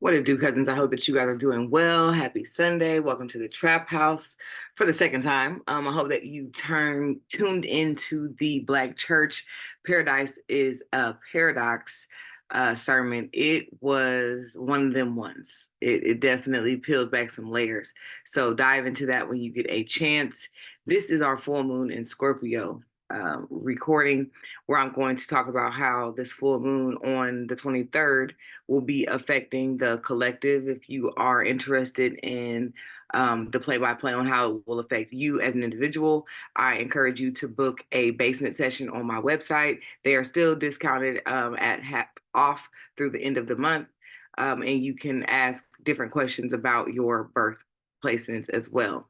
What it do, cousins? I hope that you guys are doing well. Happy Sunday. Welcome to the Trap House for the second time. I hope that you tuned into the Black Church. Paradise is a Paradox sermon. It was one of them ones. It definitely peeled back some layers. So dive into that when you get a chance. This is our full moon in Scorpio recording, where I'm going to talk about how this full moon on the 23rd will be affecting the collective. If you are interested in the play-by-play on how it will affect you as an individual, I encourage you to book a basement session on my website. They are still discounted at half off through the end of the month, and you can ask different questions about your birth placements as well.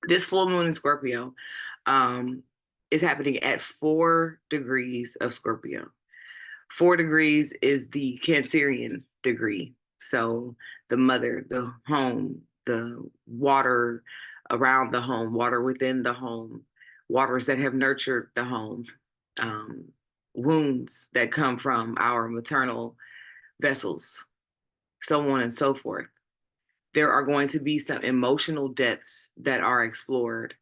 This full moon in Scorpio is happening at 4 degrees of Scorpio. 4 degrees is the Cancerian degree. So the mother, the home, the water around the home, water within the home, waters that have nurtured the home, wounds that come from our maternal vessels, so on and so forth. There are going to be some emotional depths that are explored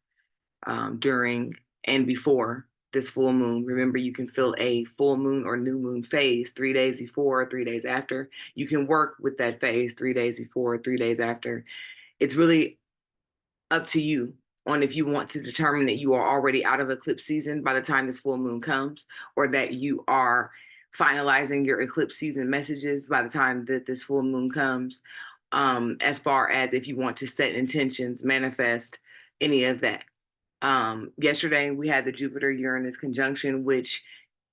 during and before this full moon. Remember, you can feel a full moon or new moon phase 3 days before, 3 days after. You can work with that phase 3 days before, 3 days after. It's really up to you on if you want to determine that you are already out of eclipse season by the time this full moon comes, or that you are finalizing your eclipse season messages by the time that this full moon comes, as far as if you want to set intentions, manifest, any of that. Yesterday, we had the Jupiter-Uranus conjunction, which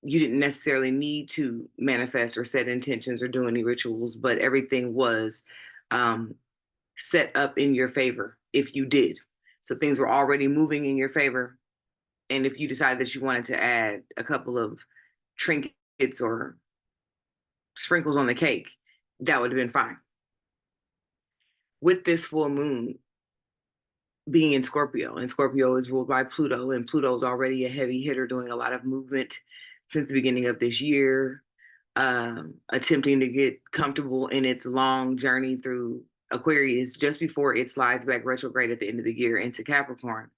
you didn't necessarily need to manifest or set intentions or do any rituals, but everything was set up in your favor if you did. So things were already moving in your favor. And if you decided that you wanted to add a couple of trinkets or sprinkles on the cake, that would have been fine. With this full moon being in Scorpio, and Scorpio is ruled by Pluto, and Pluto is already a heavy hitter doing a lot of movement since the beginning of this year, attempting to get comfortable in its long journey through Aquarius just before it slides back retrograde at the end of the year into Capricorn.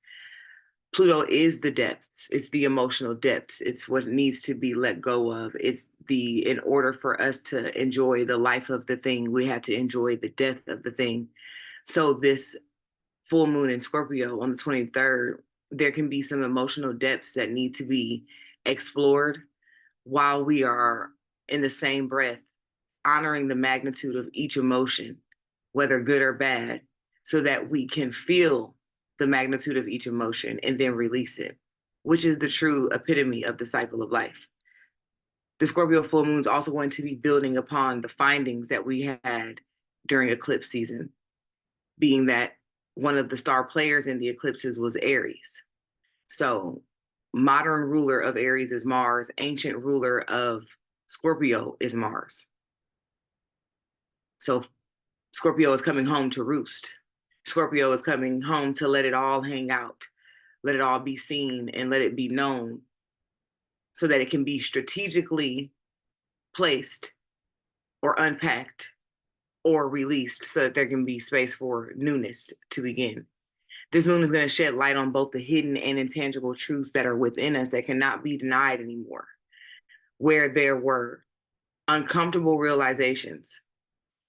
Pluto is the depths. It's the emotional depths. It's what needs to be let go of. In order for us to enjoy the life of the thing, we have to enjoy the death of the thing. So this full moon in Scorpio on the 23rd, there can be some emotional depths that need to be explored while we are in the same breath honoring the magnitude of each emotion, whether good or bad, so that we can feel the magnitude of each emotion and then release it, which is the true epitome of the cycle of life. The Scorpio full moon is also going to be building upon the findings that we had during eclipse season, being that one of the star players in the eclipses was Aries. So modern ruler of Aries is Mars. Ancient ruler of Scorpio is Mars. So Scorpio is coming home to roost. Scorpio is coming home to let it all hang out, let it all be seen, and let it be known so that it can be strategically placed or unpacked or released so that there can be space for newness to begin. This moon is going to shed light on both the hidden and intangible truths that are within us that cannot be denied anymore. Where there were uncomfortable realizations,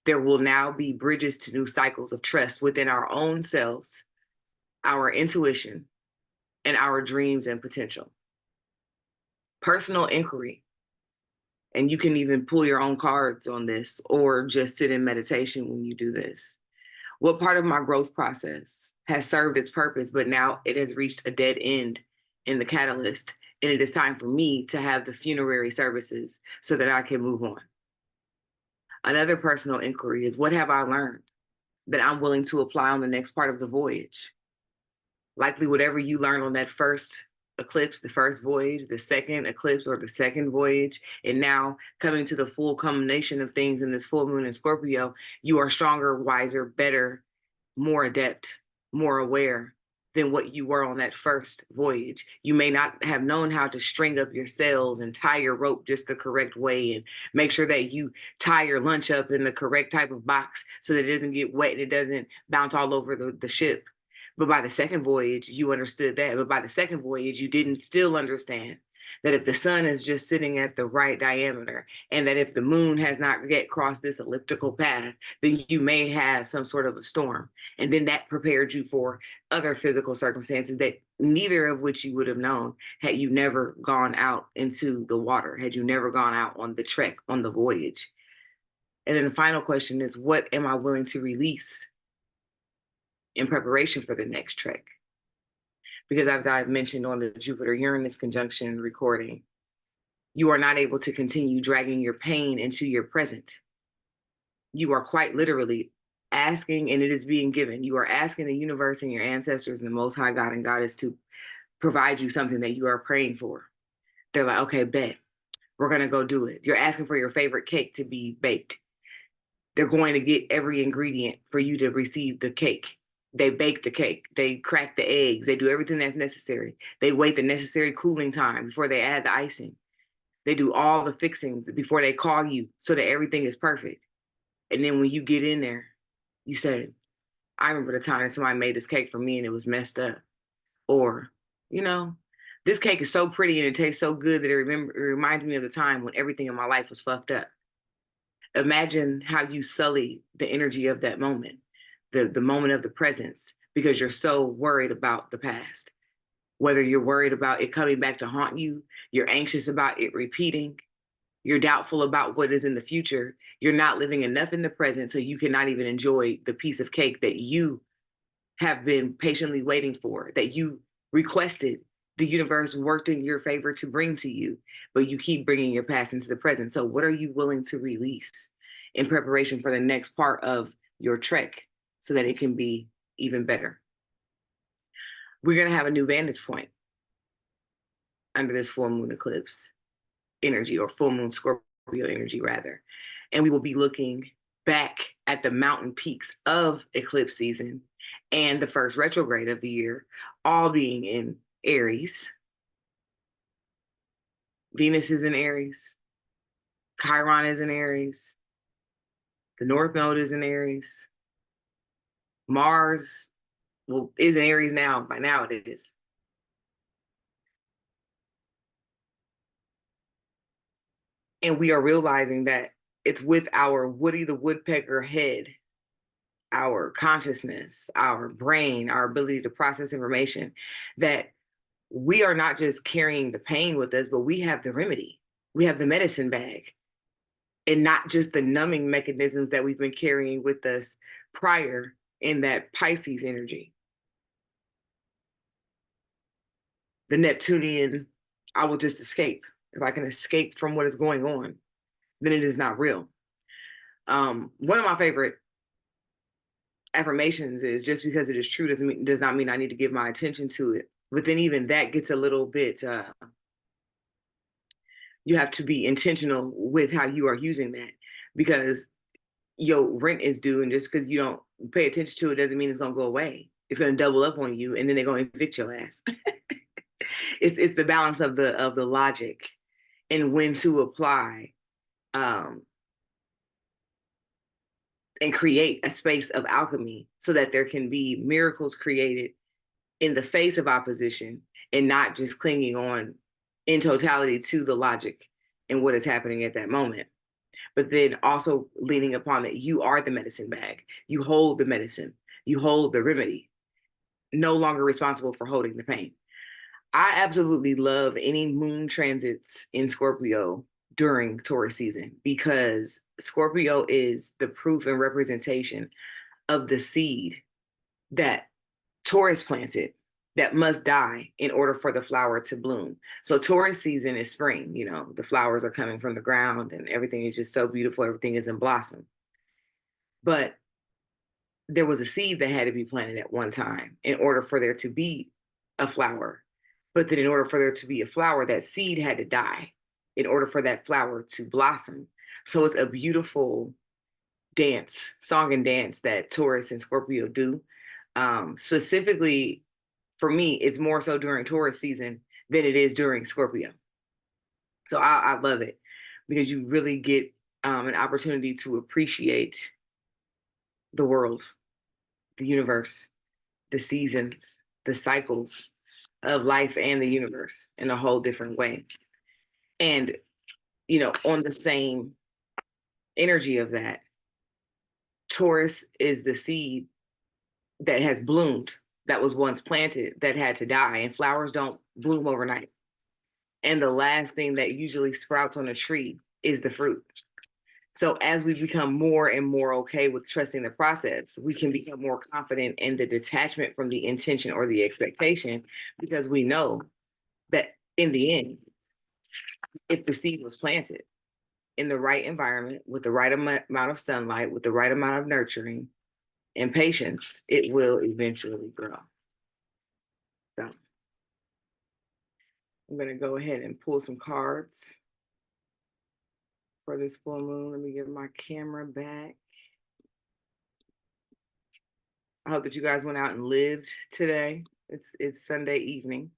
there will now be bridges to new cycles of trust within our own selves, our intuition, and our dreams and potential. Personal inquiry, and you can even pull your own cards on this or just sit in meditation when you do this. What part of my growth process has served its purpose, but now it has reached a dead end in the catalyst, and it is time for me to have the funerary services so that I can move on. Another personal inquiry is, what have I learned that I'm willing to apply on the next part of the voyage? Likely whatever you learned on that first eclipse, the first voyage, the second eclipse or the second voyage, and now coming to the full culmination of things in this full moon in Scorpio, you are stronger, wiser, better, more adept, more aware than what you were on that first voyage. You may not have known how to string up your sails and tie your rope just the correct way and make sure that you tie your lunch up in the correct type of box so that it doesn't get wet and it doesn't bounce all over the ship. But by the second voyage, you understood that. But by the second voyage, you didn't still understand that if the sun is just sitting at the right diameter and that if the moon has not yet crossed this elliptical path, then you may have some sort of a storm. And then that prepared you for other physical circumstances that neither of which you would have known had you never gone out into the water, had you never gone out on the trek, on the voyage. And then the final question is, what am I willing to release in preparation for the next trek? Because as I've mentioned on the Jupiter-Uranus conjunction recording, you are not able to continue dragging your pain into your present. You are quite literally asking, and it is being given. You are asking the universe and your ancestors and the Most High God and Goddess to provide you something that you are praying for. They're like, okay, bet. We're going to go do it. You're asking for your favorite cake to be baked. They're going to get every ingredient for you to receive the cake. They bake the cake. They crack the eggs. They do everything that's necessary. They wait the necessary cooling time before they add the icing. They do all the fixings before they call you so that everything is perfect. And then when you get in there, you say, I remember the time that somebody made this cake for me and it was messed up. Or, you know, this cake is so pretty and it tastes so good that it reminds me of the time when everything in my life was fucked up. Imagine how you sully the energy of that moment, the moment of the presence, because you're so worried about the past. Whether you're worried about it coming back to haunt you, you're anxious about it repeating, you're doubtful about what is in the future, you're not living enough in the present so you cannot even enjoy the piece of cake that you have been patiently waiting for, that you requested the universe worked in your favor to bring to you, but you keep bringing your past into the present. So what are you willing to release in preparation for the next part of your trek so that it can be even better? We're going to have a new vantage point under this full moon eclipse energy, or full moon Scorpio energy rather. And we will be looking back at the mountain peaks of eclipse season and the first retrograde of the year, all being in Aries. Venus is in Aries. Chiron is in Aries. The North Node is in Aries. Mars, well, is in Aries now. By now it is. And we are realizing that it's with our Woody the Woodpecker head, our consciousness, our brain, our ability to process information, that we are not just carrying the pain with us, but we have the remedy. We have the medicine bag, and not just the numbing mechanisms that we've been carrying with us prior in that Pisces energy. The Neptunian, I will just escape. If I can escape from what is going on, then it is not real. One of my favorite affirmations is, just because it is true does not mean I need to give my attention to it. But then even that gets a little bit, you have to be intentional with how you are using that, because your rent is due, and just because you don't pay attention to it doesn't mean it's going to go away. It's going to double up on you, and then they're going to evict your ass. It's the balance of the logic and when to apply, and create a space of alchemy so that there can be miracles created in the face of opposition, and not just clinging on in totality to the logic and what is happening at that moment. But then also leaning upon that you are the medicine bag. You hold the medicine. You hold the remedy. No longer responsible for holding the pain. I absolutely love any moon transits in Scorpio during Taurus season, because Scorpio is the proof and representation of the seed that Taurus planted that must die in order for the flower to bloom. So Taurus season is spring, the flowers are coming from the ground and everything is just so beautiful. Everything is in blossom. But there was a seed that had to be planted at one time in order for there to be a flower. But then in order for there to be a flower, that seed had to die in order for that flower to blossom. So it's a beautiful dance, song and dance that Taurus and Scorpio do. Specifically, for me, it's more so during Taurus season than it is during Scorpio. So I love it because you really get an opportunity to appreciate the world, the universe, the seasons, the cycles of life and the universe in a whole different way. And, on the same energy of that, Taurus is the seed that has bloomed, that was once planted, that had to die, and flowers don't bloom overnight. And the last thing that usually sprouts on a tree is the fruit. So as we become more and more okay with trusting the process, we can become more confident in the detachment from the intention or the expectation, because we know that in the end, if the seed was planted in the right environment, with the right amount of sunlight, with the right amount of nurturing and patience, it will eventually grow. So I'm going to go ahead and pull some cards for this full moon. Let me get my camera back. I hope that you guys went out and lived today. It's Sunday evening.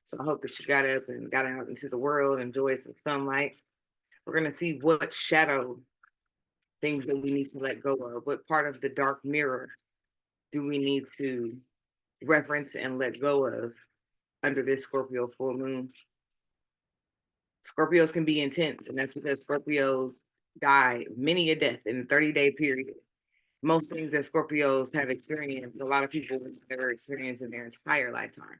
So I hope that you got up and got out into the world, enjoyed some sunlight. We're going to see what shadow things that we need to let go of. What part of the dark mirror do we need to reference and let go of under this Scorpio full moon? Scorpios can be intense, and that's because Scorpios die many a death in a 30-day period. Most things that Scorpios have experienced, a lot of people will never experience in their entire lifetime.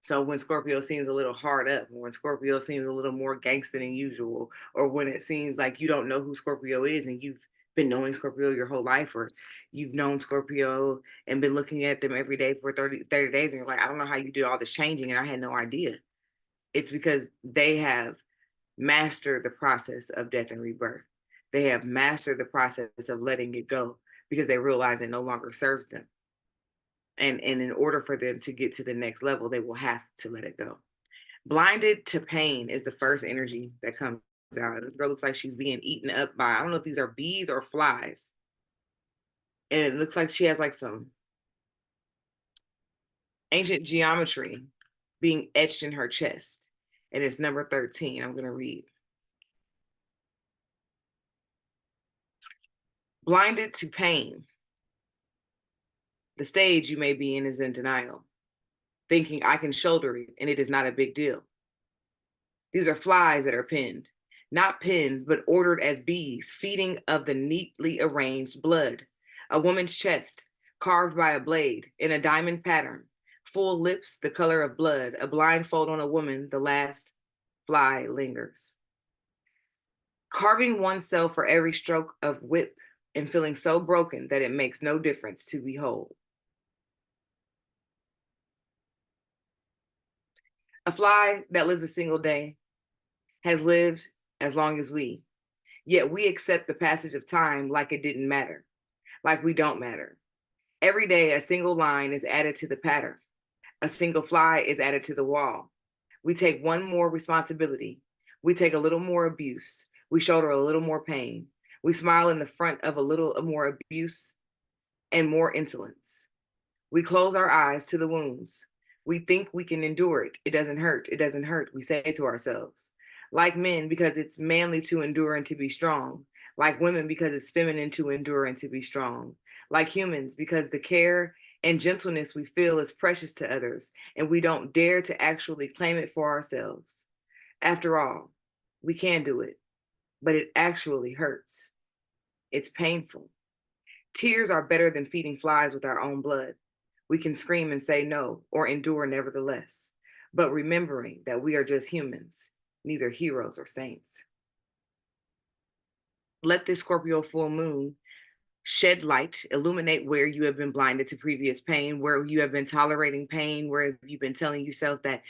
So when Scorpio seems a little hard up, or when Scorpio seems a little more gangster than usual, or when it seems like you don't know who Scorpio is and you've been knowing Scorpio your whole life, or you've known Scorpio and been looking at them every day for 30 days, and you're like, I don't know how you did all this changing, and I had no idea. It's because they have mastered the process of death and rebirth. They have mastered the process of letting it go because they realize it no longer serves them. And in order for them to get to the next level, they will have to let it go. Blinded to pain is the first energy that comes out. This girl looks like she's being eaten up by, I don't know if these are bees or flies. And it looks like she has like some ancient geometry being etched in her chest. And it's number 13. I'm going to read. Blinded to pain. The stage you may be in is in denial, thinking I can shoulder it and it is not a big deal. These are flies that are pinned, not pinned, but ordered as bees, feeding of the neatly arranged blood. A woman's chest, carved by a blade in a diamond pattern, full lips the color of blood, a blindfold on a woman, the last fly lingers. Carving oneself for every stroke of whip and feeling so broken that it makes no difference to behold. A fly that lives a single day has lived as long as we, yet we accept the passage of time like it didn't matter, like we don't matter. Every day, a single line is added to the pattern. A single fly is added to the wall. We take one more responsibility. We take a little more abuse. We shoulder a little more pain. We smile in the front of a little more abuse and more insolence. We close our eyes to the wounds. We think we can endure it. It doesn't hurt. It doesn't hurt, we say to ourselves. Like men, because it's manly to endure and to be strong. Like women, because it's feminine to endure and to be strong. Like humans, because the care and gentleness we feel is precious to others, and we don't dare to actually claim it for ourselves. After all, we can do it, but it actually hurts. It's painful. Tears are better than feeding flies with our own blood. We can scream and say no, or endure nevertheless, but remembering that we are just humans, neither heroes or saints. Let this Scorpio full moon shed light, illuminate where you have been blinded to previous pain, where you have been tolerating pain, where you've been telling yourself that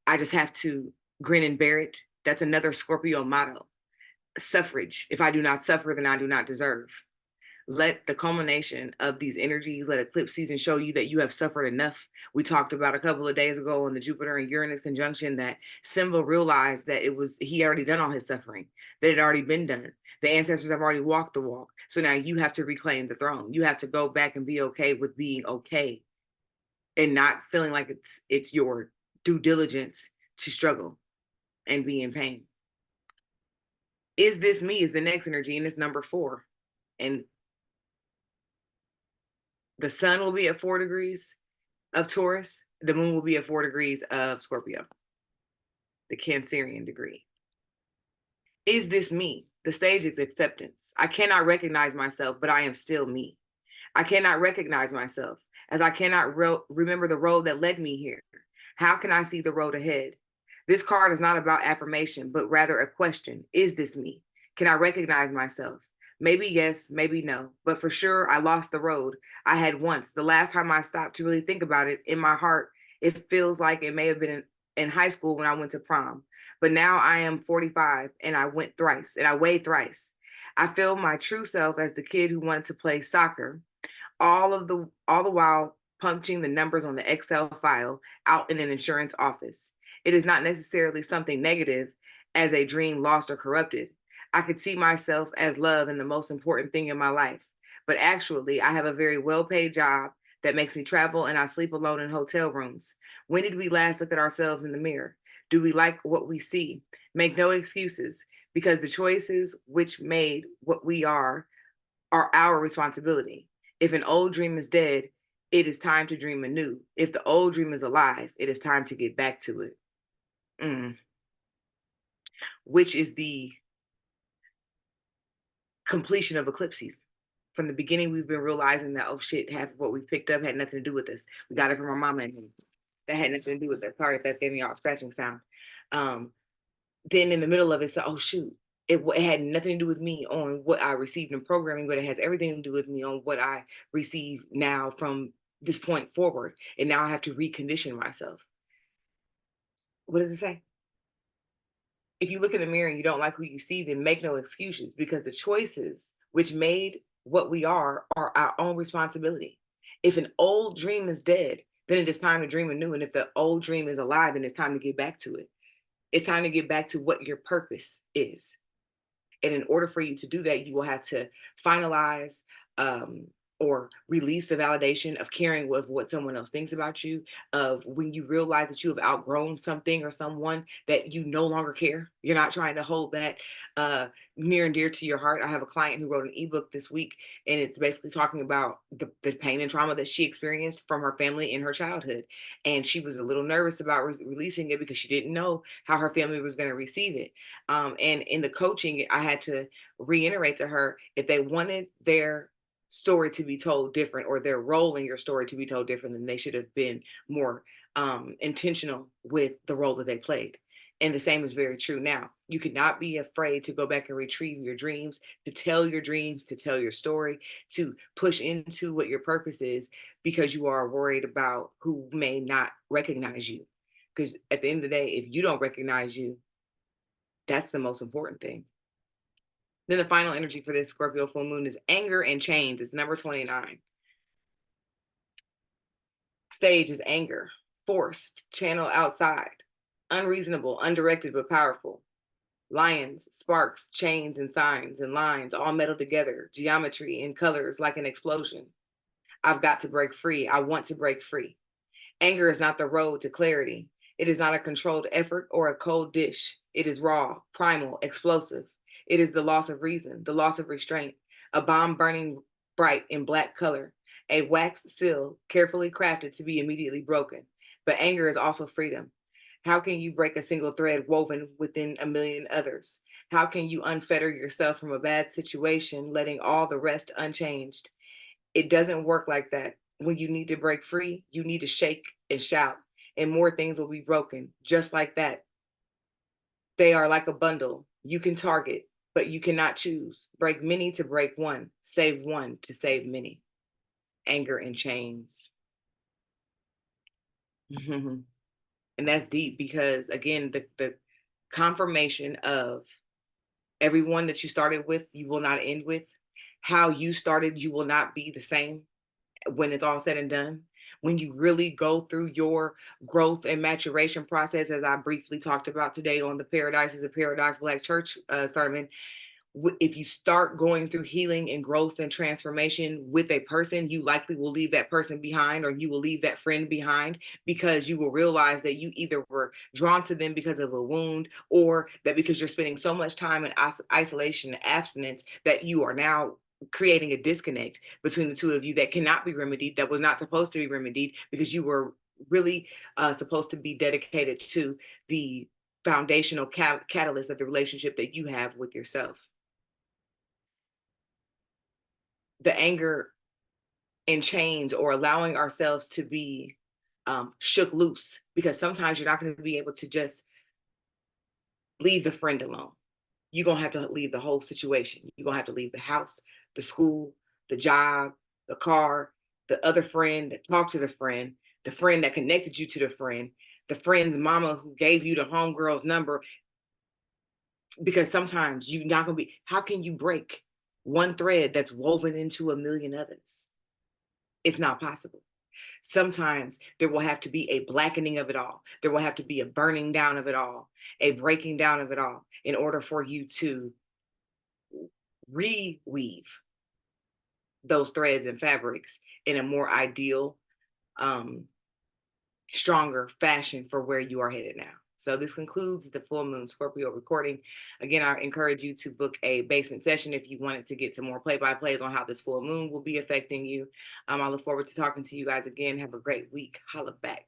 I just have to grin and bear it. That's another Scorpio motto. Suffrage. If I do not suffer, then I do not deserve. Let the culmination of these energies, let eclipse season show you that you have suffered enough. We talked about a couple of days ago on the Jupiter and Uranus conjunction that Simba realized that he already done all his suffering, that it had already been done. The ancestors have already walked the walk. So now you have to reclaim the throne. You have to go back and be okay with being okay. and not feeling like it's your due diligence to struggle and be in pain. Is this me is the next energy, and it's number 4. And the sun will be at 4 degrees of Taurus. The moon will be at 4 degrees of Scorpio, the Cancerian degree. Is this me? The stage is acceptance. I cannot recognize myself, but I am still me. I cannot recognize myself as I cannot remember the road that led me here. How can I see the road ahead? This card is not about affirmation, but rather a question. Is this me? Can I recognize myself? Maybe yes, maybe no, but for sure, I lost the road I had once. The last time I stopped to really think about it, in my heart, it feels like it may have been in high school when I went to prom. But now I am 45 and I went thrice and I weighed thrice. I feel my true self as the kid who wanted to play soccer, all the while punching the numbers on the Excel file out in an insurance office. It is not necessarily something negative as a dream lost or corrupted. I could see myself as love and the most important thing in my life. But actually, I have a very well-paid job that makes me travel and I sleep alone in hotel rooms. When did we last look at ourselves in the mirror? Do we like what we see? Make no excuses because the choices which made what we are our responsibility. If an old dream is dead, it is time to dream anew. If the old dream is alive, it is time to get back to it. Which is the completion of eclipse season. From the beginning, we've been realizing that, oh shit, half of what we picked up had nothing to do with us. We got it from our mama and him. That had nothing to do with us. Sorry if that's giving y'all a scratching sound. Then in the middle of it, so, oh shoot, it had nothing to do with me on what I received in programming, but it has everything to do with me on what I receive now from this point forward. And now I have to recondition myself. What does it say? If you look in the mirror and you don't like who you see, then make no excuses because the choices which made what we are our own responsibility. If an old dream is dead, then it is time to dream anew. And if the old dream is alive, then it's time to get back to it. It's time to get back to what your purpose is. And in order for you to do that, you will have to finalize or release the validation of caring with what someone else thinks about you, of when you realize that you have outgrown something or someone that you no longer care. You're not trying to hold that near and dear to your heart. I have a client who wrote an ebook this week, and it's basically talking about the pain and trauma that she experienced from her family in her childhood. And she was a little nervous about releasing it because she didn't know how her family was going to receive it. And in the coaching, I had to reiterate to her if they wanted their story to be told different or their role in your story to be told different, then they should have been more intentional with the role that they played. And the same is very true now. You cannot be afraid to go back and retrieve your dreams, to tell your dreams, to tell your story, to push into what your purpose is because you are worried about who may not recognize you. Because at the end of the day, if you don't recognize you, that's the most important thing. Then the final energy for this Scorpio full moon is anger and chains. It's number 29. Stage is anger, forced, channel outside, unreasonable, undirected, but powerful. Lions, sparks, chains, and signs and lines all melded together, geometry and colors like an explosion. I've got to break free. I want to break free. Anger is not the road to clarity. It is not a controlled effort or a cold dish. It is raw, primal, explosive. It is the loss of reason, the loss of restraint, a bomb burning bright in black color, a wax seal carefully crafted to be immediately broken. But anger is also freedom. How can you break a single thread woven within a million others? How can you unfetter yourself from a bad situation, letting all the rest unchanged? It doesn't work like that. When you need to break free, you need to shake and shout, and more things will be broken. Just like that. They are like a bundle. You can target, but you cannot choose. Break many to break one. Save one to save many. Anger and chains. And that's deep because, again, the confirmation of everyone that you started with, you will not end with. How you started, you will not be the same when it's all said and done. When you really go through your growth and maturation process, as I briefly talked about today on the Paradise is a Paradox Black Church sermon, if you start going through healing and growth and transformation with a person, you likely will leave that person behind, or you will leave that friend behind, because you will realize that you either were drawn to them because of a wound, or that because you're spending so much time in isolation and abstinence that you are now creating a disconnect between the two of you that cannot be remedied, that was not supposed to be remedied, because you were really supposed to be dedicated to the foundational catalyst of the relationship that you have with yourself. The anger and chains, or allowing ourselves to be shook loose, because sometimes you're not going to be able to just leave the friend alone. You're going to have to leave the whole situation. You're going to have to leave the house, the school, the job, the car, the other friend that talked to the friend that connected you to the friend's mama who gave you the homegirl's number. Because sometimes you're not going to be, how can you break one thread that's woven into a million others? It's not possible. Sometimes there will have to be a blackening of it all. There will have to be a burning down of it all, a breaking down of it all, in order for you to reweave those threads and fabrics in a more ideal, um, stronger fashion for where you are headed now. So this concludes the full moon Scorpio recording. Again, I encourage you to book a basement session if you wanted to get some more play-by-plays on how this full moon will be affecting you. I look forward to talking to you guys again. Have a great week. Holla back.